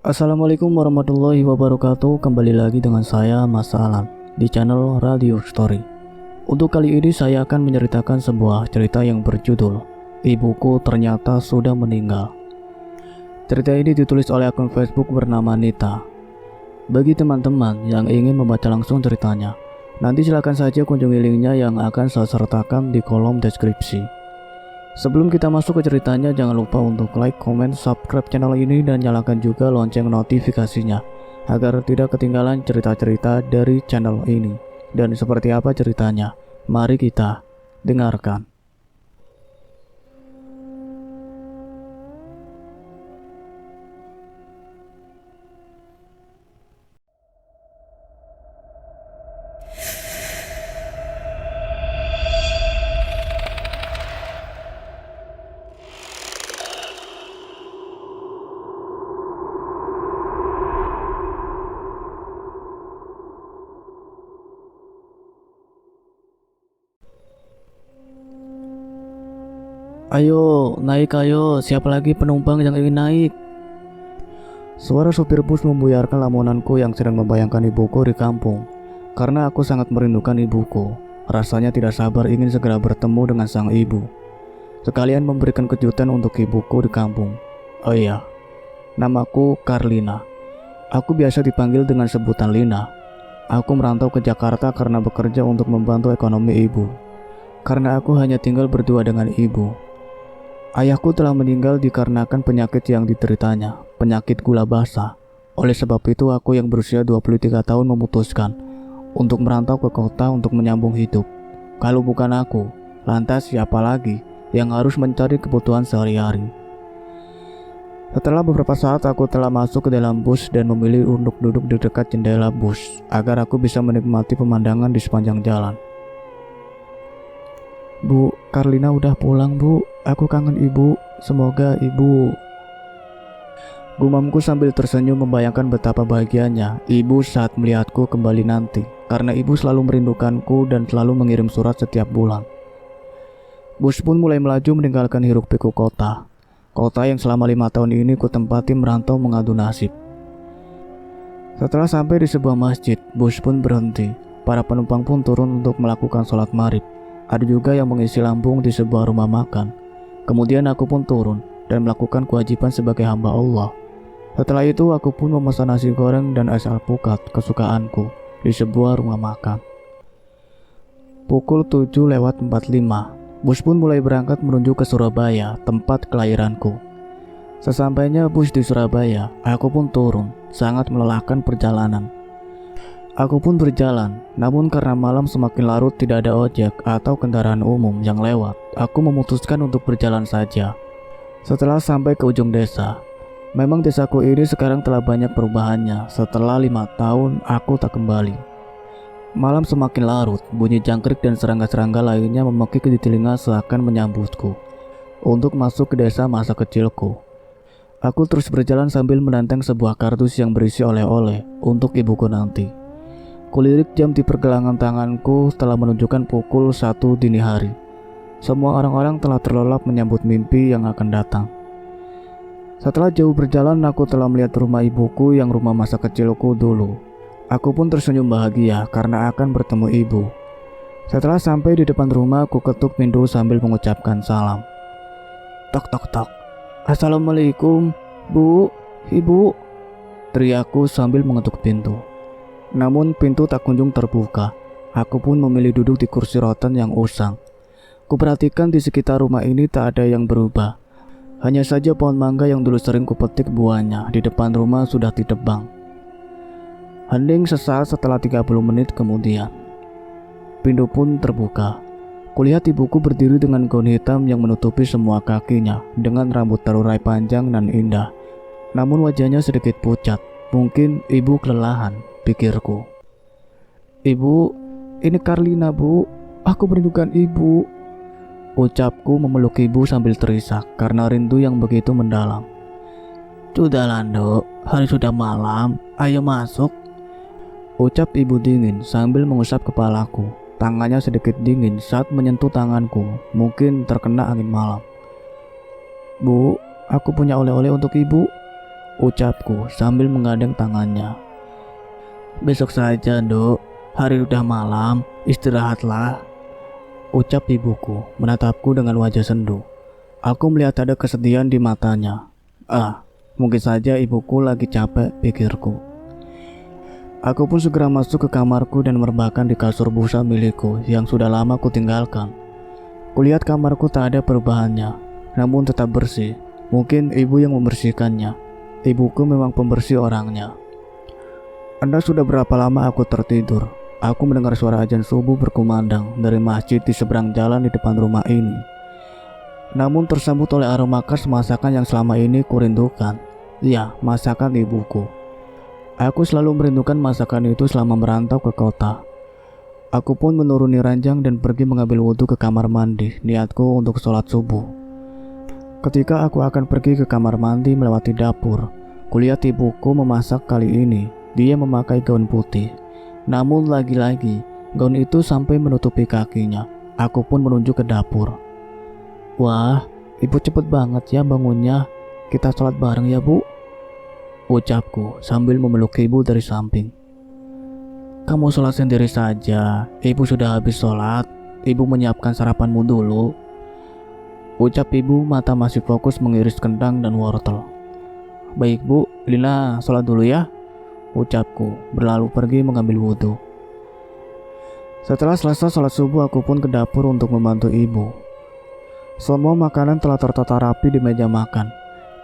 Assalamualaikum warahmatullahi wabarakatuh. Kembali lagi dengan saya Mas Alan di channel Radio Story. Untuk kali ini saya akan menceritakan sebuah cerita yang berjudul Ibuku Ternyata Sudah Meninggal. Cerita ini ditulis oleh akun Facebook bernama Nita. Bagi teman-teman yang ingin membaca langsung ceritanya, nanti silakan saja kunjungi linknya yang akan saya sertakan di kolom deskripsi. Sebelum kita masuk ke ceritanya, jangan lupa untuk like, comment, subscribe channel ini dan nyalakan juga lonceng notifikasinya agar tidak ketinggalan cerita-cerita dari channel ini. Dan seperti apa ceritanya? Mari kita dengarkan. Ayo, naik ayo, siapa lagi penumpang yang ingin naik? Suara supir bus membuyarkan lamunanku yang sedang membayangkan ibuku di kampung. Karena aku sangat merindukan ibuku, rasanya tidak sabar ingin segera bertemu dengan sang ibu. Sekalian memberikan kejutan untuk ibuku di kampung. Oh iya, namaku Karlina. Aku biasa dipanggil dengan sebutan Lina. Aku merantau ke Jakarta karena bekerja untuk membantu ekonomi ibu. Karena aku hanya tinggal berdua dengan ibu. Ayahku telah meninggal dikarenakan penyakit yang dideritanya, penyakit gula basah. Oleh sebab itu aku yang berusia 23 tahun memutuskan untuk merantau ke kota untuk menyambung hidup. Kalau bukan aku, lantas siapa lagi yang harus mencari kebutuhan sehari-hari? Setelah beberapa saat aku telah masuk ke dalam bus dan memilih untuk duduk di dekat jendela bus agar aku bisa menikmati pemandangan di sepanjang jalan. Bu, Karlina udah pulang bu, aku kangen ibu, semoga ibu. Gumamku sambil tersenyum membayangkan betapa bahagianya ibu saat melihatku kembali nanti. Karena ibu selalu merindukanku dan selalu mengirim surat setiap bulan. Bus pun mulai melaju meninggalkan hiruk pikuk kota. Kota yang selama 5 tahun ini ku tempati merantau mengadu nasib. Setelah sampai di sebuah masjid, bus pun berhenti. Para penumpang pun turun untuk melakukan sholat maghrib. Ada juga yang mengisi lambung di sebuah rumah makan. Kemudian aku pun turun dan melakukan kewajiban sebagai hamba Allah. Setelah itu aku pun memesan nasi goreng dan es alpukat kesukaanku di sebuah rumah makan. Pukul 7:45, bus pun mulai berangkat menuju ke Surabaya, tempat kelahiranku. Sesampainya bus di Surabaya, aku pun turun, sangat melelahkan perjalanan. Aku pun berjalan, namun karena malam semakin larut tidak ada ojek atau kendaraan umum yang lewat, aku memutuskan untuk berjalan saja. Setelah sampai ke ujung desa, memang desaku ini sekarang telah banyak perubahannya. Setelah 5 tahun aku tak kembali. Malam semakin larut, bunyi jangkrik dan serangga-serangga lainnya memekik di telinga seakan menyambutku untuk masuk ke desa masa kecilku. Aku terus berjalan sambil menenteng sebuah kardus yang berisi oleh-oleh untuk ibuku nanti. Kulirik jam di pergelangan tanganku telah menunjukkan pukul 1 dini hari. Semua orang-orang telah terlelap menyambut mimpi yang akan datang. Setelah jauh berjalan, aku telah melihat rumah ibuku yang rumah masa kecilku dulu. Aku pun tersenyum bahagia karena akan bertemu ibu. Setelah sampai di depan rumah, aku ketuk pintu sambil mengucapkan salam. Tok tok tok. Assalamualaikum, bu, ibu, teriakku sambil mengetuk pintu. Namun pintu tak kunjung terbuka. Aku pun memilih duduk di kursi rotan yang usang. Kuperhatikan di sekitar rumah ini tak ada yang berubah. Hanya saja pohon mangga yang dulu sering kupetik buahnya di depan rumah sudah ditebang. Hening sesaat setelah 30 menit kemudian, pintu pun terbuka. Kulihat ibuku berdiri dengan gaun hitam yang menutupi semua kakinya, dengan rambut terurai panjang dan indah. Namun wajahnya sedikit pucat. Mungkin ibu kelelahan, pikirku. Ibu, ini Karlina bu, aku merindukan ibu, ucapku memeluk ibu sambil terisak karena rindu yang begitu mendalam. Sudah Lando, hari sudah malam, ayo masuk, ucap ibu dingin sambil mengusap kepalaku. Tangannya sedikit dingin saat menyentuh tanganku, mungkin terkena angin malam. Bu, aku punya oleh-oleh untuk ibu, ucapku sambil menggandeng tangannya. Besok saja, Dok. Hari udah malam, istirahatlah, ucap ibuku menatapku dengan wajah sendu. Aku melihat ada kesedihan di matanya. Mungkin saja ibuku lagi capek, pikirku. Aku pun segera masuk ke kamarku dan merebahkan di kasur busa milikku yang sudah lama kutinggalkan. Kulihat kamarku tak ada perubahannya, namun tetap bersih. Mungkin ibu yang membersihkannya. Ibuku memang pembersih orangnya. Anda sudah berapa lama aku tertidur? Aku mendengar suara azan subuh berkumandang dari masjid di seberang jalan di depan rumah ini. Namun tersambut oleh aroma khas masakan yang selama ini kurindukan. Ya, masakan ibuku. Aku selalu merindukan masakan itu selama merantau ke kota. Aku pun menuruni ranjang dan pergi mengambil wudhu ke kamar mandi, niatku untuk sholat subuh. Ketika aku akan pergi ke kamar mandi melewati dapur, kulihat ibuku memasak kali ini. Dia memakai gaun putih. Namun lagi-lagi, gaun itu sampai menutupi kakinya. Aku pun menunjuk ke dapur. Wah, ibu cepet banget ya bangunnya. Kita sholat bareng ya, Bu, ucapku sambil memeluk ibu dari samping. Kamu sholat sendiri saja. Ibu sudah habis sholat. Ibu menyiapkan sarapanmu dulu, ucap ibu mata masih fokus mengiris kentang dan wortel. Baik, Bu, Lina sholat dulu ya, ucapku berlalu pergi mengambil wudhu. Setelah selesai sholat subuh, aku pun ke dapur untuk membantu ibu. Semua makanan telah tertata rapi di meja makan.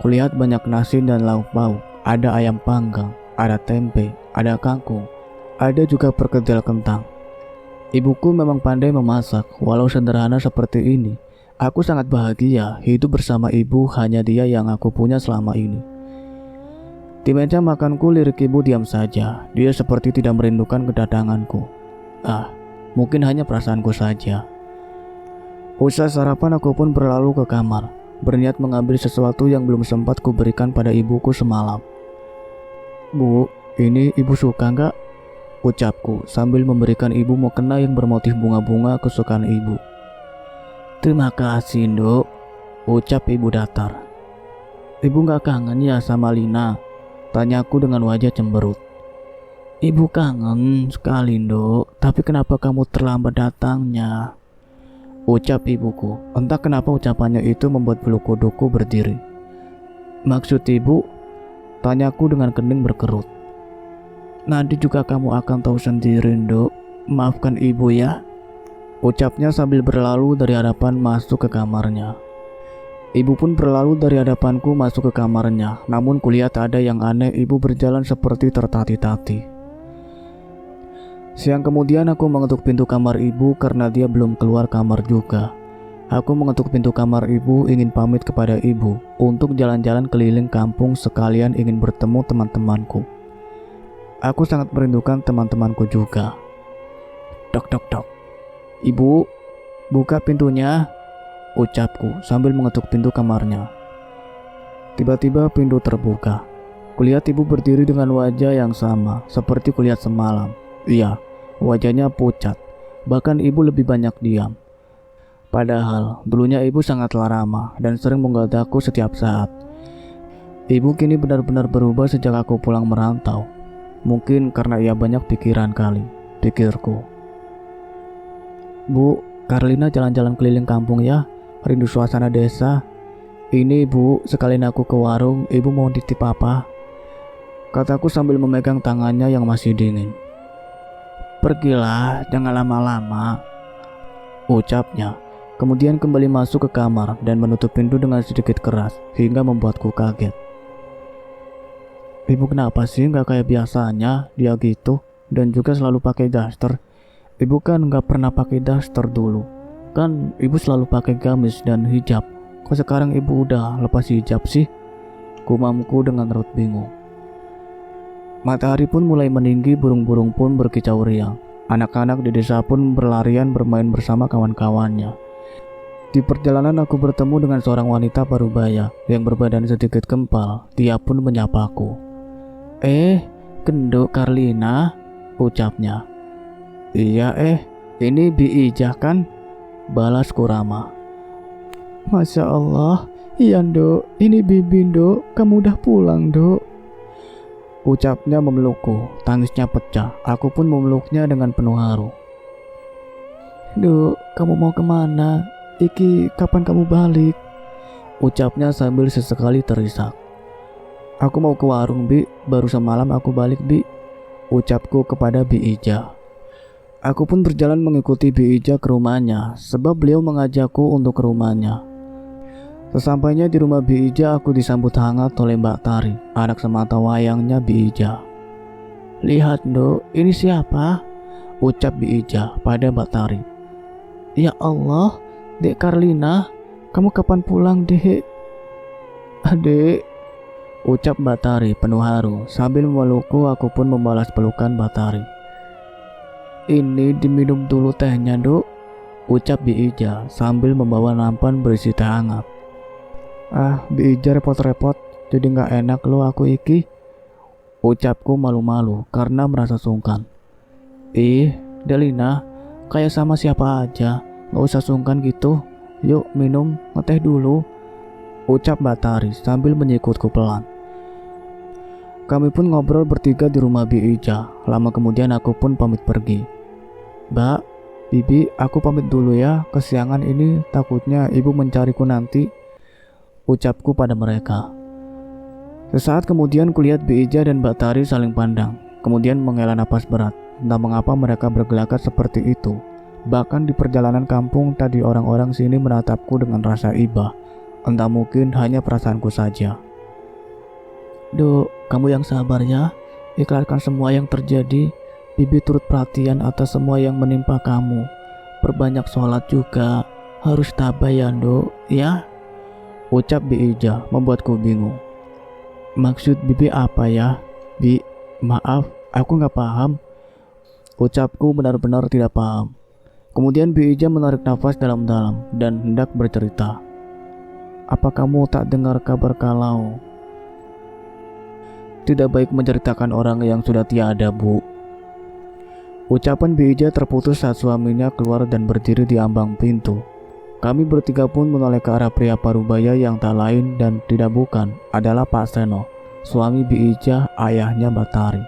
Kulihat banyak nasi dan lauk pauk. Ada ayam panggang, ada tempe, ada kangkung, ada juga perkedel kentang. Ibuku memang pandai memasak. Walau sederhana seperti ini, aku sangat bahagia hidup bersama ibu. Hanya dia yang aku punya selama ini. Di meja makanku, lirik ibu diam saja. Dia seperti tidak merindukan kedatanganku. Mungkin hanya perasaanku saja. Usai sarapan, aku pun berlalu ke kamar, berniat mengambil sesuatu yang belum sempat kuberikan pada ibuku semalam. Bu, ini ibu suka nggak? Ucapku sambil memberikan ibu mukena yang bermotif bunga-bunga kesukaan ibu. Terima kasih, Dok, ucap ibu datar. Ibu nggak kangen ya sama Lina? Tanyaku dengan wajah cemberut. Ibu kangen sekali, Dok. Tapi kenapa kamu terlambat datangnya? Ucap ibuku. Entah kenapa ucapannya itu membuat bulu kuduku berdiri. Maksud ibu? Tanyaku dengan kening berkerut. Nanti juga kamu akan tahu sendiri, Dok. Maafkan ibu ya, ucapnya sambil berlalu dari hadapan masuk ke kamarnya. Ibu pun berlalu dari hadapanku masuk ke kamarnya. Namun kulihat ada yang aneh, ibu berjalan seperti tertati-tati. Siang kemudian aku mengetuk pintu kamar ibu karena dia belum keluar kamar juga. Aku mengetuk pintu kamar ibu ingin pamit kepada ibu untuk jalan-jalan keliling kampung sekalian ingin bertemu teman-temanku. Aku sangat merindukan teman-temanku juga. Dok, dok, dok. Ibu, buka pintunya, ucapku sambil mengetuk pintu kamarnya. Tiba-tiba pintu terbuka. Kulihat ibu berdiri dengan wajah yang sama seperti kulihat semalam. Iya, wajahnya pucat. Bahkan ibu lebih banyak diam. Padahal dulunya ibu sangatlah ramah dan sering menggodaku setiap saat. Ibu kini benar-benar berubah sejak aku pulang merantau. Mungkin karena ia banyak pikiran kali, pikirku. Bu, Karlina jalan-jalan keliling kampung ya. Rindu suasana desa. Ini, Bu, sekalian aku ke warung. Ibu mau titip apa? Kataku sambil memegang tangannya yang masih dingin. Pergilah, jangan lama-lama, ucapnya. Kemudian kembali masuk ke kamar dan menutup pintu dengan sedikit keras hingga membuatku kaget. Ibu kenapa sih gak kayak biasanya dia gitu, dan juga selalu pakai daster? Ibu kan gak pernah pakai daster dulu. Kan ibu selalu pakai gamis dan hijab. Kok sekarang ibu udah lepas hijab sih? Gumamku dengan raut bingung. Matahari pun mulai meninggi, burung-burung pun berkicau riang. Anak-anak di desa pun berlarian bermain bersama kawan-kawannya. Di perjalanan aku bertemu dengan seorang wanita parubaya yang berbadan sedikit kempal. Dia pun menyapaku. Genduk Karlina, ucapnya. Iya ini Bi Ijah kan? Balasku ramah. Masya Allah, iya Dok, ini Bibi Dok, kamu udah pulang Dok. Ucapnya memelukku, tangisnya pecah. Aku pun memeluknya dengan penuh haru. Dok, kamu mau kemana? Iki, kapan kamu balik? Ucapnya sambil sesekali terisak. Aku mau ke warung Bi, baru semalam aku balik Bi. Ucapku kepada Bi Ija. Aku pun berjalan mengikuti Bi Ija ke rumahnya, sebab beliau mengajakku untuk ke rumahnya. Sesampainya di rumah Bi Ija, aku disambut hangat oleh Mbak Tari, anak semata wayangnya Bi Ija. Lihat Dok, ini siapa? Ucap Bi Ija pada Mbak Tari. Ya Allah, Dek Karlina, kamu kapan pulang Dek? Adek, ucap Mbak Tari penuh haru. Sambil memelukku, aku pun membalas pelukan Mbak Tari. Ini diminum dulu tehnya Dok, ucap Bi Ija sambil membawa nampan berisi teh hangat. Ah, Bi Ija repot-repot, jadi gak enak lo aku iki. Ucapku malu-malu karena merasa sungkan. Ih, Delina, kayak sama siapa aja, gak usah sungkan gitu. Yuk minum, ngeteh dulu, ucap Mbak Tari sambil menyikutku pelan. Kami pun ngobrol bertiga di rumah Bi Ija. Lama kemudian aku pun pamit pergi. Mbak, Bibi, aku pamit dulu ya, kesiangan ini takutnya ibu mencariku nanti, ucapku pada mereka. Sesaat kemudian kulihat Bi Ija dan Mbak Tari saling pandang, kemudian menghela napas berat. Entah mengapa mereka bergelagat seperti itu. Bahkan di perjalanan kampung tadi orang-orang sini menatapku dengan rasa iba. Entah mungkin hanya perasaanku saja. Dok, kamu yang sabar ya. Ikhlaskan semua yang terjadi. Bibi turut perhatian atas semua yang menimpa kamu. Perbanyak sholat juga. Harus tabah ya Dok, ya? Ucap Bi Ija membuatku bingung. Maksud Bibi apa ya? Bi, maaf, aku gak paham. Ucapku benar-benar tidak paham. Kemudian Bi Ija menarik nafas dalam-dalam dan hendak bercerita. Apa kamu tak dengar kabar kalau tidak baik menceritakan orang yang sudah tiada, Bu? Ucapan Bi Ija terputus saat suaminya keluar dan berdiri di ambang pintu. Kami bertiga pun menoleh ke arah pria parubaya yang tak lain dan tidak bukan adalah Pak Seno, suami Bi Ija, ayahnya Mbak Tari.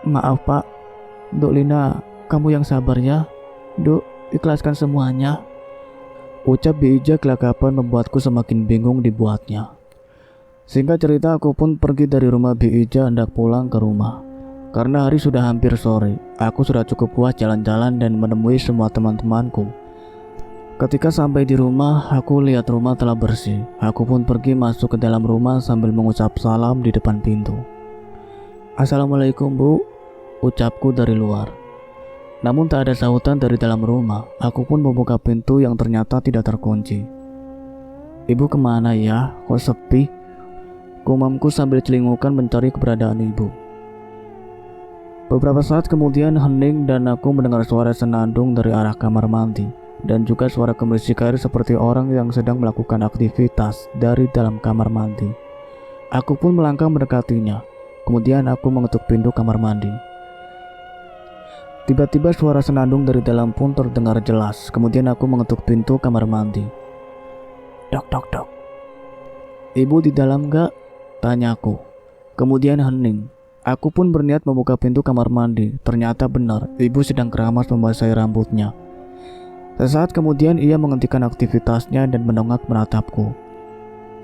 Maaf Pak, Dok Lina, kamu yang sabar ya. Dok, ikhlaskan semuanya. Ucap Bi Ija kelakapan membuatku semakin bingung dibuatnya. Singkat cerita, aku pun pergi dari rumah Bi Ija hendak pulang ke rumah. Karena hari sudah hampir sore, aku sudah cukup puas jalan-jalan dan menemui semua teman-temanku. Ketika sampai di rumah, aku lihat rumah telah bersih. Aku pun pergi masuk ke dalam rumah sambil mengucap salam di depan pintu. Assalamualaikum Bu, ucapku dari luar. Namun tak ada sahutan dari dalam rumah. Aku pun membuka pintu yang ternyata tidak terkunci. Ibu kemana ya? Kok sepi? Gumamku sambil celingukan mencari keberadaan ibu. Beberapa saat kemudian hening dan aku mendengar suara senandung dari arah kamar mandi dan juga suara gemerisik air seperti orang yang sedang melakukan aktivitas dari dalam kamar mandi. Aku pun melangkah mendekatinya. Kemudian aku mengetuk pintu kamar mandi. Tiba-tiba suara senandung dari dalam pun terdengar jelas. Kemudian aku mengetuk pintu kamar mandi. Dok, dok, dok. Ibu di dalam gak? Tanyaku. Kemudian hening. Aku pun berniat membuka pintu kamar mandi. Ternyata benar, ibu sedang keramas membasahi rambutnya. Sesaat kemudian ia menghentikan aktivitasnya dan mendongak menatapku.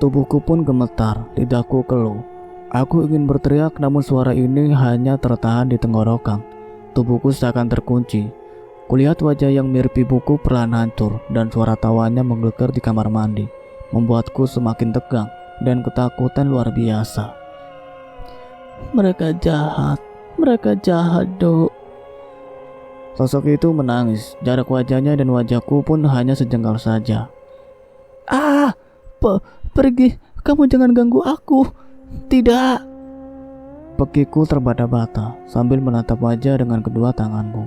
Tubuhku pun gemetar, lidahku keluh. Aku ingin berteriak namun suara ini hanya tertahan di tenggorokan. Tubuhku seakan terkunci. Kulihat wajah yang mirip ibuku perlahan hancur dan suara tawanya menggelegar di kamar mandi. Membuatku semakin tegang dan ketakutan luar biasa. Mereka jahat Dok. Sosok itu menangis. Jarak wajahnya dan wajahku pun hanya sejengkal saja. Pergi, kamu jangan ganggu aku. Tidak. Pekiku terbata-bata sambil menatap wajah dengan kedua tanganku.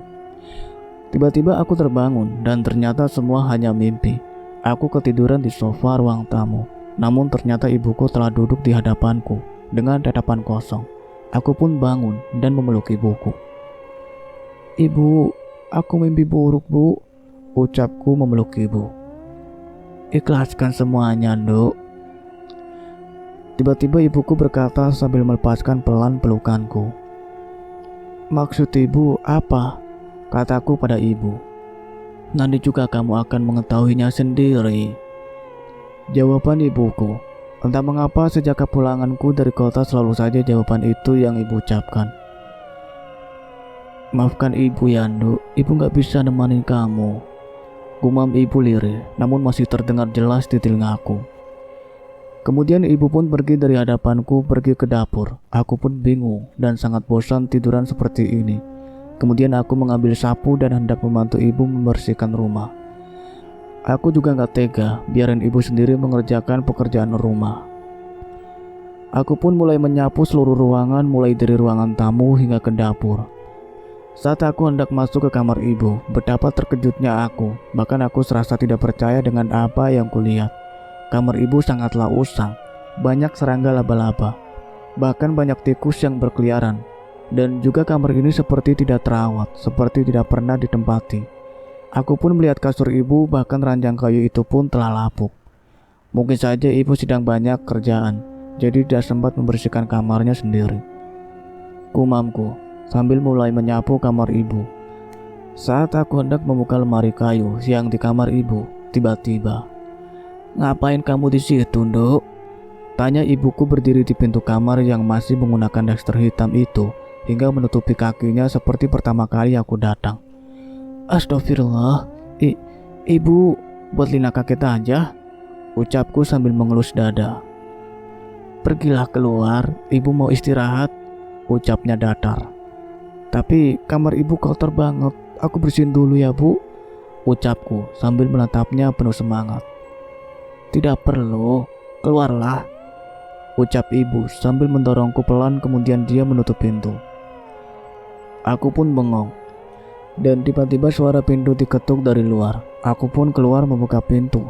Tiba-tiba aku terbangun dan ternyata semua hanya mimpi. Aku ketiduran di sofa ruang tamu. Namun ternyata ibuku telah duduk di hadapanku dengan tatapan kosong. Aku pun bangun dan memeluk ibuku. Ibu, aku mimpi buruk Bu, ucapku memeluk ibu. Ikhlaskan semuanya, Nduk. Tiba-tiba ibuku berkata sambil melepaskan pelan pelukanku. Maksud ibu apa? Kataku pada ibu. Nanti juga kamu akan mengetahuinya sendiri. Jawaban ibuku. Entah mengapa sejak kepulanganku dari kota selalu saja jawaban itu yang ibu ucapkan. Maafkan ibu ya, Nduk. Ibu gak bisa nemanin kamu. Gumam ibu lirih, namun masih terdengar jelas di telingaku. Kemudian ibu pun pergi dari hadapanku, pergi ke dapur. Aku pun bingung dan sangat bosan tiduran seperti ini. Kemudian aku mengambil sapu dan hendak membantu ibu membersihkan rumah. Aku juga gak tega, biarin ibu sendiri mengerjakan pekerjaan rumah. Aku pun mulai menyapu seluruh ruangan, mulai dari ruangan tamu hingga ke dapur. Saat aku hendak masuk ke kamar ibu, betapa terkejutnya aku. Bahkan aku serasa tidak percaya dengan apa yang kulihat. Kamar ibu sangatlah usang, banyak serangga laba-laba, bahkan banyak tikus yang berkeliaran. Dan juga kamar ini seperti tidak terawat, seperti tidak pernah ditempati. Aku pun melihat kasur ibu, bahkan ranjang kayu itu pun telah lapuk. Mungkin saja ibu sedang banyak kerjaan, jadi tidak sempat membersihkan kamarnya sendiri. Gumamku sambil mulai menyapu kamar ibu. Saat aku hendak membuka lemari kayu yang di kamar ibu, tiba-tiba, "Ngapain kamu di situ, Nduk?" Tanya ibuku berdiri di pintu kamar yang masih menggunakan daster hitam itu hingga menutupi kakinya seperti pertama kali aku datang. Astagfirullah, ibu buat Lina kaget aja, ucapku sambil mengelus dada. Pergilah keluar, ibu mau istirahat, ucapnya datar. Tapi kamar ibu kotor banget, aku bersihin dulu ya bu, ucapku sambil menatapnya penuh semangat. Tidak perlu, keluarlah, ucap ibu sambil mendorongku pelan, kemudian dia menutup pintu. Aku pun bengong, dan tiba-tiba suara pintu diketuk dari luar. Aku pun keluar membuka pintu.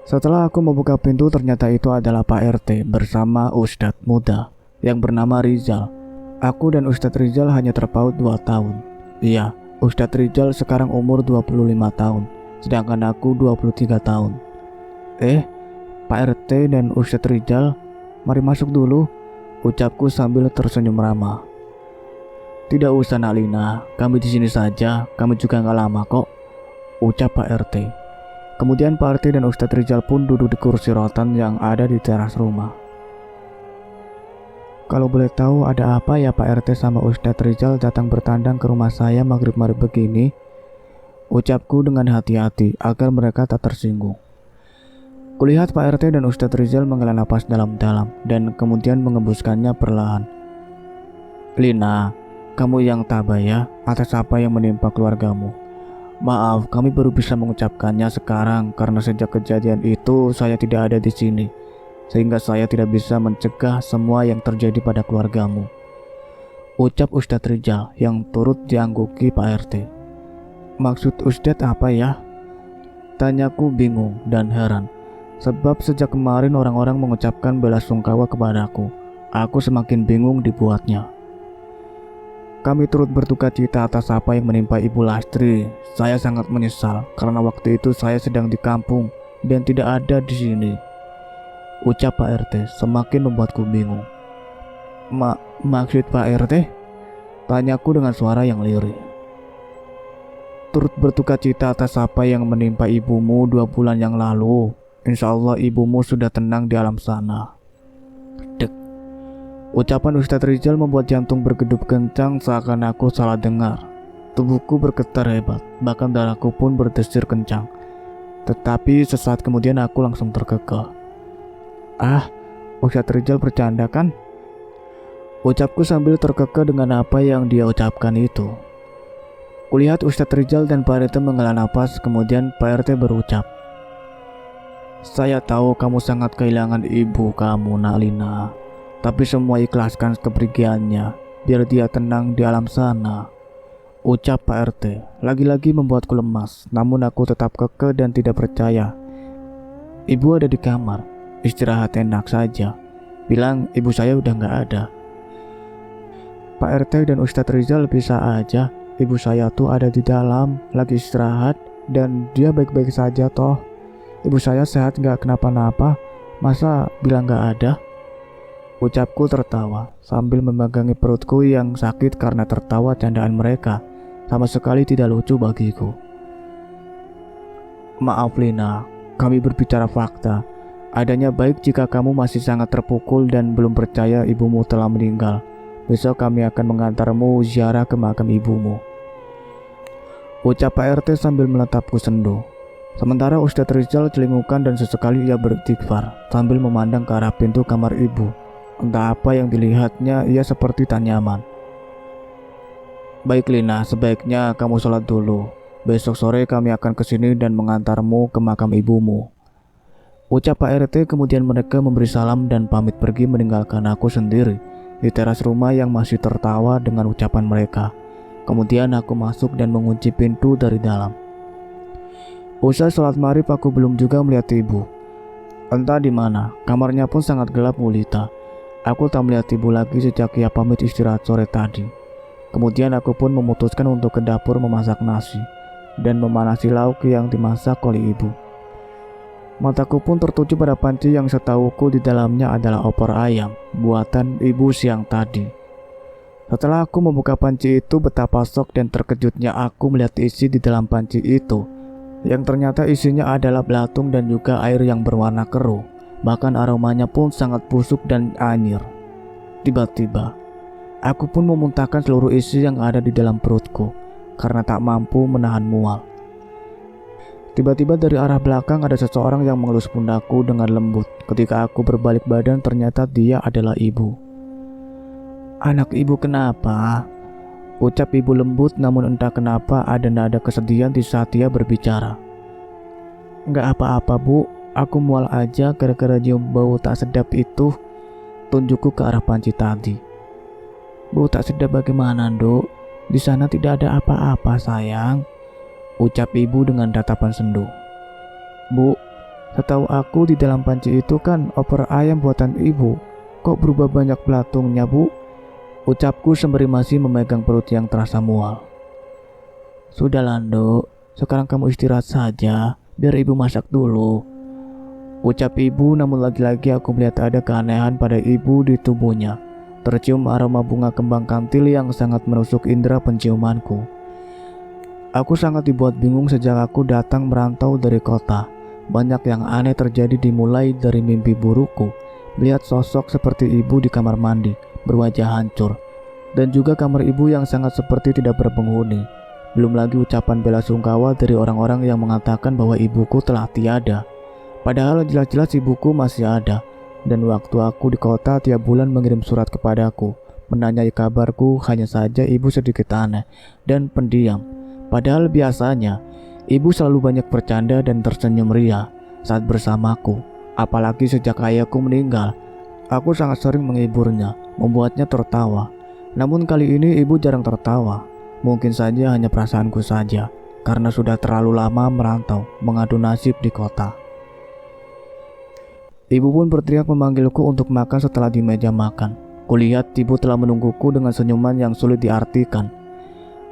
Setelah aku membuka pintu, ternyata itu adalah Pak RT bersama Ustadz muda yang bernama Rizal. Aku dan Ustadz Rizal hanya terpaut 2 tahun. Iya, Ustadz Rizal sekarang umur 25 tahun, sedangkan aku 23 tahun. Pak RT dan Ustadz Rizal, mari masuk dulu, ucapku sambil tersenyum ramah. Tidak usah Nak Lina, kami di sini saja, kami juga gak lama kok, ucap Pak RT. Kemudian Pak RT dan Ustadz Rizal pun duduk di kursi rotan yang ada di teras rumah. Kalau boleh tahu ada apa ya Pak RT sama Ustadz Rizal datang bertandang ke rumah saya maghrib-maghrib begini? Ucapku dengan hati-hati agar mereka tak tersinggung. Kulihat Pak RT dan Ustadz Rizal menghela napas dalam-dalam dan kemudian mengembuskannya perlahan. Lina, kamu yang tabah ya atas apa yang menimpa keluargamu. Maaf, kami baru bisa mengucapkannya sekarang karena sejak kejadian itu saya tidak ada di sini. Sehingga saya tidak bisa mencegah semua yang terjadi pada keluargamu, ucap Ustadz Rizal yang turut diangguki Pak RT. Maksud Ustadz apa ya? Tanyaku bingung dan heran, sebab sejak kemarin orang-orang mengucapkan belasungkawa kepadaku. Aku semakin bingung dibuatnya. Kami turut berduka cita atas apa yang menimpa Ibu Lastri. Saya sangat menyesal karena waktu itu saya sedang di kampung dan tidak ada di sini, ucap Pak RT semakin membuatku bingung. Maksud Pak RT? Tanyaku dengan suara yang lirih. Turut berduka cita atas apa yang menimpa ibumu 2 bulan yang lalu. Insya Allah ibumu sudah tenang di alam sana. Dek. Ucapan Ustadz Rizal membuat jantung bergedup kencang seakan aku salah dengar. Tubuhku bergetar hebat, bahkan darahku pun berdesir kencang. Tetapi sesaat kemudian aku langsung terkekeh. Ustadz Rizal bercanda kan? Ucapku sambil terkekeh dengan apa yang dia ucapkan itu. Kulihat Ustadz Rizal dan Pak RT menghela napas, kemudian Pak RT berucap, saya tahu kamu sangat kehilangan ibu kamu, Nak Lina. Tapi semua ikhlaskan kepergiannya, biar dia tenang di alam sana, ucap Pak RT. Lagi-lagi membuatku lemas, namun aku tetap kekeh dan tidak percaya. Ibu ada di kamar, istirahat enak saja. Bilang ibu saya udah gak ada. Pak RT dan Ustadz Rizal bisa aja. Ibu saya tuh ada di dalam, lagi istirahat, dan dia baik-baik saja toh, Ibu saya sehat gak kenapa-napa, masa bilang gak ada? Ucapku tertawa sambil memegangi perutku yang sakit karena tertawa candaan mereka sama sekali tidak lucu bagiku. Maaf Lina, kami berbicara fakta. Adanya baik jika kamu masih sangat terpukul dan belum percaya ibumu telah meninggal. Besok kami akan mengantarmu ziarah ke makam ibumu, ucap Pak RT sambil menatapku sendu. Sementara Ustadz Rizal celingukan dan sesekali ia beristighfar sambil memandang ke arah pintu kamar ibu. Entah apa yang dilihatnya, ia seperti tak nyaman. Baik Lina, sebaiknya kamu sholat dulu. Besok sore kami akan kesini dan mengantarmu ke makam ibumu, ucap Pak RT. Kemudian mereka memberi salam dan pamit pergi meninggalkan aku sendiri di teras rumah yang masih tertawa dengan ucapan mereka. Kemudian aku masuk dan mengunci pintu dari dalam. Usai sholat maghrib aku belum juga melihat ibu. Entah di mana, kamarnya pun sangat gelap gulita. Aku tak melihat ibu lagi sejak ia pamit istirahat sore tadi. Kemudian aku pun memutuskan untuk ke dapur memasak nasi dan memanasi lauk yang dimasak oleh ibu. Mataku pun tertuju pada panci yang setahuku di dalamnya adalah opor ayam buatan ibu siang tadi. Setelah aku membuka panci itu, betapa shock dan terkejutnya aku melihat isi di dalam panci itu, yang ternyata isinya adalah belatung dan juga air yang berwarna keruh. Bahkan aromanya pun sangat busuk dan anyir. Tiba-tiba, aku pun memuntahkan seluruh isi yang ada di dalam perutku karena tak mampu menahan mual. Tiba-tiba dari arah belakang ada seseorang yang mengelus pundakku dengan lembut. Ketika aku berbalik badan, ternyata dia adalah ibu. Anak ibu kenapa? Ucap ibu lembut, namun entah kenapa ada nada kesedihan di saat dia berbicara. Enggak apa-apa bu, aku mual aja gara-gara nyium bau tak sedap itu. Tunjukku ke arah panci tadi. Bau tak sedap bagaimana dok? Di sana tidak ada apa-apa sayang, ucap ibu dengan tatapan sendu. Bu, setahu aku di dalam panci itu kan opor ayam buatan ibu. Kok berubah banyak belatungnya bu? Ucapku sembari masih memegang perut yang terasa mual. Sudahlah dok, sekarang kamu istirahat saja, biar ibu masak dulu, ucap ibu. Namun lagi-lagi aku melihat ada keanehan pada ibu di tubuhnya. Tercium aroma bunga kembang kantil yang sangat menusuk indera penciumanku. Aku sangat dibuat bingung sejak aku datang merantau dari kota. Banyak yang aneh terjadi dimulai dari mimpi burukku, melihat sosok seperti ibu di kamar mandi, berwajah hancur, dan juga kamar ibu yang sangat seperti tidak berpenghuni. Belum lagi ucapan bela sungkawa dari orang-orang yang mengatakan bahwa ibuku telah tiada. Padahal jelas-jelas ibuku masih ada. Dan waktu aku di kota tiap bulan mengirim surat kepadaku, menanyai kabarku. Hanya saja ibu sedikit aneh dan pendiam. Padahal biasanya ibu selalu banyak bercanda dan tersenyum ria saat bersamaku. Apalagi sejak ayahku meninggal, aku sangat sering menghiburnya, membuatnya tertawa. Namun kali ini ibu jarang tertawa. Mungkin saja hanya perasaanku saja, karena sudah terlalu lama merantau, mengadu nasib di kota. Ibu pun berteriak memanggilku untuk makan. Setelah di meja makan, kulihat ibu telah menungguku dengan senyuman yang sulit diartikan.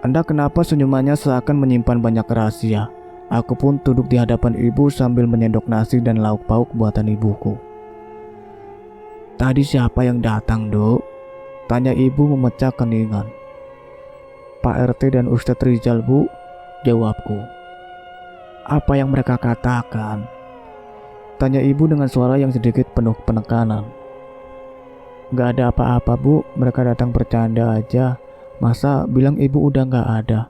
Entah kenapa senyumannya seakan menyimpan banyak rahasia. Aku pun duduk di hadapan ibu sambil menyendok nasi dan lauk pauk buatan ibuku. Tadi siapa yang datang dok? Tanya ibu memecah keningan. Pak RT dan Ustadz Rizal bu, jawabku. Apa yang mereka katakan? Tanya ibu dengan suara yang sedikit penuh penekanan. Gak ada apa-apa bu, mereka datang bercanda aja. Masa bilang ibu udah gak ada?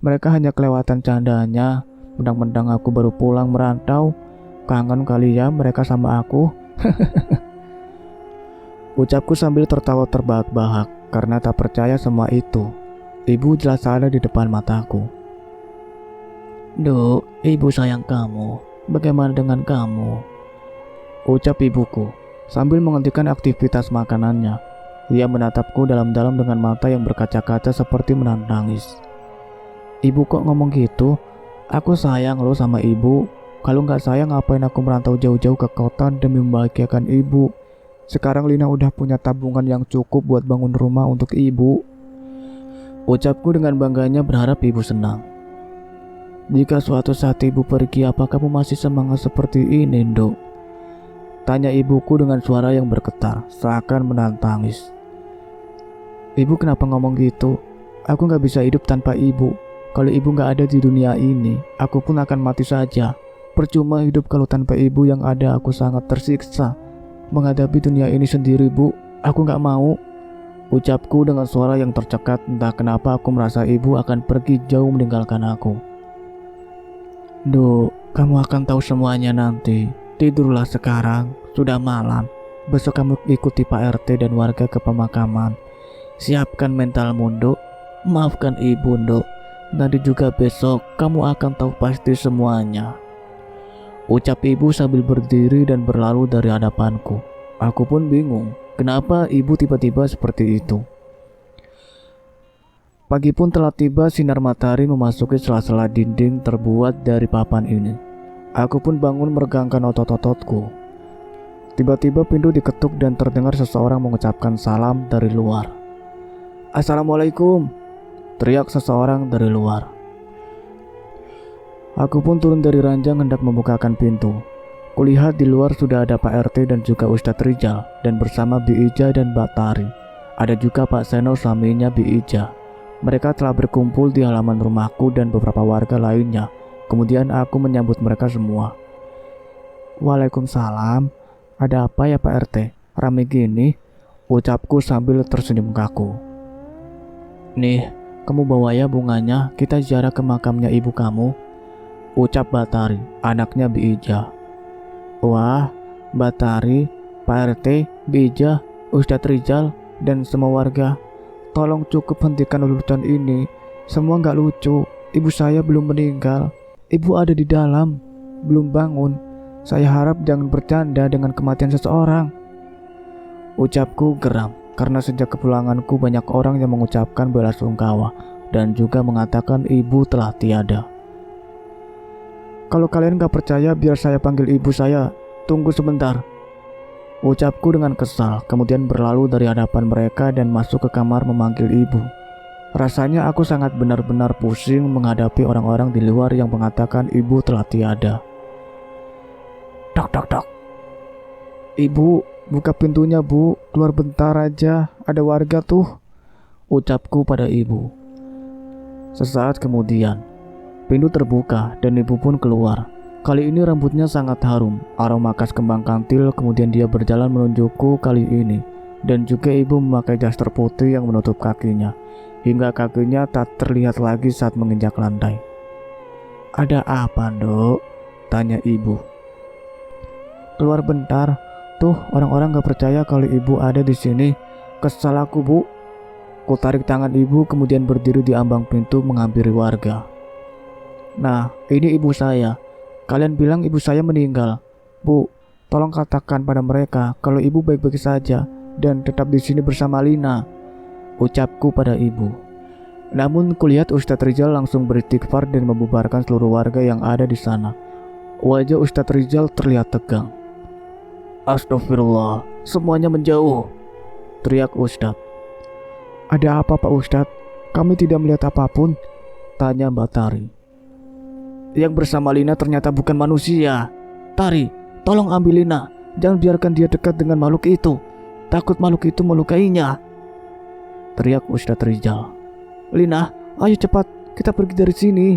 Mereka hanya kelewatan candanya. Mentang-mentang aku baru pulang merantau, kangen kali ya mereka sama aku. Ucapku sambil tertawa terbahak-bahak karena tak percaya semua itu. Ibu jelas ada di depan mataku. Duk, ibu sayang kamu. Bagaimana dengan kamu? Ucap ibuku sambil menghentikan aktivitas makanannya. Ia menatapku dalam-dalam dengan mata yang berkaca-kaca seperti menahan tangis. Ibu kok ngomong gitu? Aku sayang loh sama ibu. Kalau nggak sayang ngapain aku merantau jauh-jauh ke kota demi membahagiakan ibu? Sekarang Lina udah punya tabungan yang cukup buat bangun rumah untuk ibu. Ucapku dengan bangganya berharap ibu senang. Jika suatu saat ibu pergi, apa kamu masih semangat seperti ini, Nduk? Tanya ibuku dengan suara yang bergetar, seakan menahan tangis. Ibu kenapa ngomong gitu? Aku gak bisa hidup tanpa ibu. Kalau ibu gak ada di dunia ini, aku pun akan mati saja. Percuma hidup kalau tanpa ibu yang ada, aku sangat tersiksa. Menghadapi dunia ini sendiri, Bu. Aku gak mau. Ucapku dengan suara yang tercekat, entah kenapa aku merasa ibu akan pergi jauh meninggalkan aku. Duh, kamu akan tahu semuanya nanti. Tidurlah sekarang, sudah malam. Besok kamu ikuti Pak RT dan warga ke pemakaman. Siapkan mentalmu, Nduk. Maafkan ibu, Nduk. Nanti juga besok kamu akan tahu pasti semuanya. Ucap ibu sambil berdiri dan berlalu dari hadapanku. Aku pun bingung. Kenapa ibu tiba-tiba seperti itu? Pagi pun telah tiba, sinar matahari memasuki sela-sela dinding terbuat dari papan ini. Aku pun bangun meregangkan otot-ototku. Tiba-tiba pintu diketuk dan terdengar seseorang mengucapkan salam dari luar. Assalamualaikum, teriak seseorang dari luar. Aku pun turun dari ranjang hendak membukakan pintu. Kulihat di luar sudah ada Pak RT dan juga Ustadz Rijal dan bersama Bi Ija dan Mbak Tari. Ada juga Pak Seno suaminya Bi Ija. Mereka telah berkumpul di halaman rumahku dan beberapa warga lainnya. Kemudian aku menyambut mereka semua. Waalaikumsalam. Ada apa ya Pak RT? Rame gini? Ucapku sambil tersenyum kaku. Nih, kamu bawa ya bunganya, kita ziarah ke makamnya ibu kamu. Ucap Mbak Tari, anaknya Bi Ija. Wah, Mbak Tari, Pak RT, Bi Ija, Ustadz Rijal, dan semua warga, tolong cukup hentikan urusan ini. Semua gak lucu. Ibu saya belum meninggal. Ibu ada di dalam, belum bangun. Saya harap jangan bercanda dengan kematian seseorang. Ucapku geram, karena sejak kepulanganku banyak orang yang mengucapkan belasungkawa dan juga mengatakan ibu telah tiada. Kalau kalian gak percaya, biar saya panggil ibu saya. Tunggu sebentar. Ucapku dengan kesal, kemudian berlalu dari hadapan mereka dan masuk ke kamar memanggil ibu. Rasanya aku sangat benar-benar pusing menghadapi orang-orang di luar yang mengatakan ibu telah tiada. Dok, dok, dok. Ibu, buka pintunya, Bu. Keluar bentar aja, ada warga tuh. Ucapku pada ibu. Sesaat kemudian, pintu terbuka dan ibu pun keluar. Kali ini rambutnya sangat harum, aroma khas kembang kantil. Kemudian dia berjalan menunjukku kali ini. Dan juga ibu memakai daster putih yang menutup kakinya, hingga kakinya tak terlihat lagi saat menginjak lantai. Ada apa, Dok? Tanya ibu. Keluar bentar. Tuh, orang-orang gak percaya kalau ibu ada di sini. Kesal aku, Bu. Ku tarik tangan ibu, kemudian berdiri di ambang pintu menghampiri warga. Nah, ini ibu saya. Kalian bilang ibu saya meninggal. Bu, tolong katakan pada mereka kalau ibu baik-baik saja dan tetap di sini bersama Lina. Ucapku pada ibu. Namun kulihat Ustadz Rijal langsung beristighfar dan membubarkan seluruh warga yang ada di sana. Wajah Ustadz Rijal terlihat tegang. Astagfirullah, semuanya menjauh, teriak Ustadz. Ada apa Pak Ustadz? Kami tidak melihat apapun, tanya Mbak Tari. Yang bersama Lina ternyata bukan manusia. Tari, tolong ambil Lina. Jangan biarkan dia dekat dengan makhluk itu. Takut makhluk itu melukainya, teriak Ustadz Rijal. Lina, ayo cepat, kita pergi dari sini.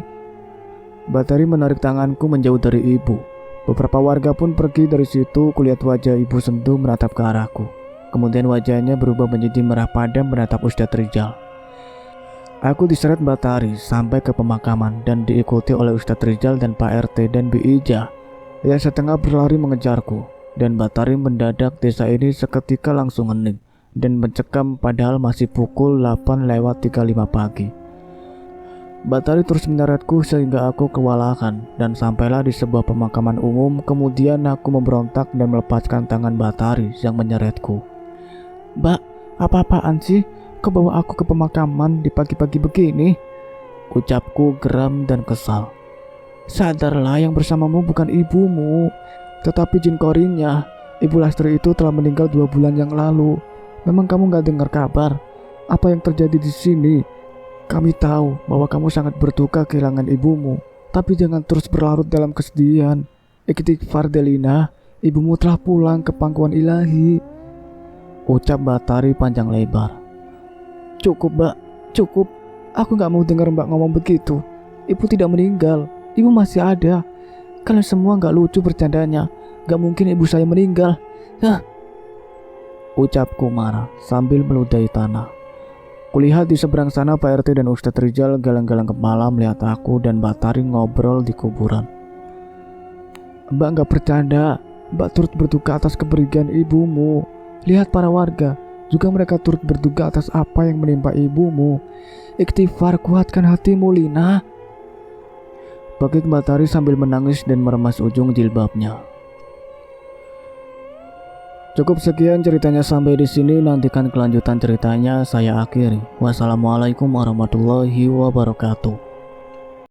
Mbak Tari menarik tanganku menjauh dari ibu. Beberapa warga pun pergi dari situ. Kulihat wajah ibu sendu menatap ke arahku. Kemudian wajahnya berubah menjadi merah padam menatap Ustadz Rijal. Aku diseret Mbak Tari sampai ke pemakaman dan diikuti oleh Ustadz Rijal dan Pak RT dan Bi Ija yang setengah berlari mengejarku. Dan Mbak Tari mendadak desa ini seketika langsung hening dan mencekam padahal masih pukul 8:35 pagi. Mbak Tari terus menyeretku sehingga aku kewalahan dan sampailah di sebuah pemakaman umum. Kemudian aku memberontak dan melepaskan tangan Mbak Tari yang menyeretku. Mbak, apa-apaan sih? Kau bawa aku ke pemakaman di pagi-pagi begini? Ucapku geram dan kesal. Sadarlah, yang bersamamu bukan ibumu, tetapi jin korinnya. Ibu Lastri itu telah meninggal 2 bulan yang lalu. Memang kamu gak dengar kabar apa yang terjadi di sini? Kami tahu bahwa kamu sangat berduka kehilangan ibumu. Tapi jangan terus berlarut dalam kesedihan. Istighfar Delina, ibumu telah pulang ke pangkuan ilahi, ucap Batari panjang lebar. Cukup Mbak, cukup. Aku gak mau dengar Mbak ngomong begitu. Ibu tidak meninggal, ibu masih ada. Kalian semua gak lucu bercandanya. Gak mungkin ibu saya meninggal. Ucapku marah sambil meludahi tanah. Kulihat di seberang sana Pak RT dan Ustadz Rizal galang-galang kepala melihat aku dan Batari ngobrol di kuburan. Mbak gak bercanda, Mbak turut berduka atas kepergian ibumu. Lihat para warga, juga mereka turut berduka atas apa yang menimpa ibumu. Istighfar, kuatkan hatimu Lina, bagi Batari sambil menangis dan meremas ujung jilbabnya. Cukup sekian ceritanya sampai di sini. Nantikan kelanjutan ceritanya saya akhiri. Wassalamualaikum warahmatullahi wabarakatuh.